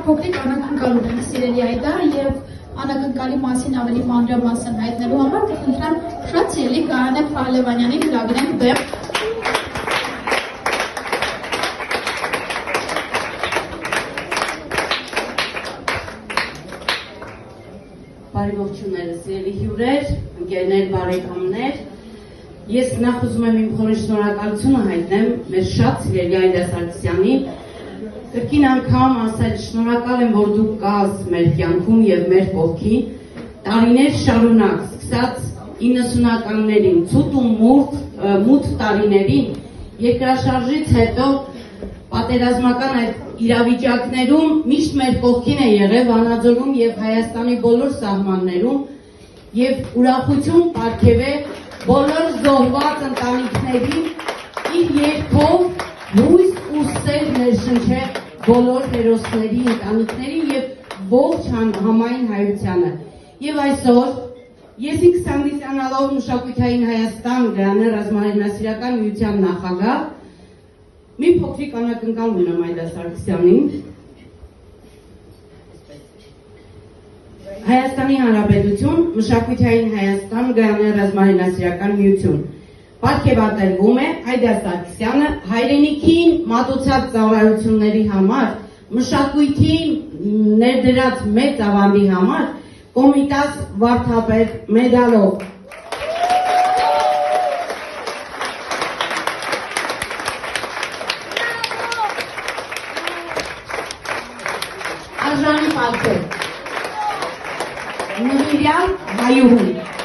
փոքրիկ անակնկալ ունենք սիրելի Այդա եւ անակնկալի մասին ավելի մանրամասն հայտնելու համար կխնդրեմ շատ սիրելի Գայանե Փահլևանյանին հրավիրենք բեմ։ Բարի ողջույններ, սիրելի հյուրեր, ընկերներ, բարեկամներ։ Ես նախ ուզում եմ իմ խորին շնորհակալությունը հայտնեմ մեր շատ սիրելի Այդա Սարգսյանին։ Կրկին անգամ ասել շնորհակալ եմ, որ դու կաս մեր կյանքում եւ մեր կողքին տարիներ շարունակ, սկսած 90-ականներին, ցուրտ ու մութ տարիներին, երկրաշարժից հետո պատերազմական այդ իրավիճակներում միշտ մեր կողքին է եղել Վանաձորում եւ Հայաստանի բոլոր սահմաններում եւ ուրախություն պարգեւե բոլոր զոհված ընտանիքներին իր երգով հույս ու սեր ներշնչել բոլոր հերոսների ընտանիքներին եւ ողջ համայն հայությանը։ Եվ այսօր ես ինքս հանդիսանալով Մշակութային Հայաստան Գայանե ռազմահայրենասիրական միության նախագահ մի փոքրիկ անակնկալ ունեմ Այդա Սարգսյանին։ Հայաստանի Հանրապետություն, Մշակութային Հայաստան Գայանե ռազմահայրենասիրական միություն։ Պարգևատրվում է Այդա Սարգսյանը հայրենիքին մատուցած ծառայությունների համար, մշակույթին ներդրած մեծ ավանդի համար Կոմիտաս վարդապետ մեդալով։ Արժանի պատկեր, նվիրյալ հայուհու։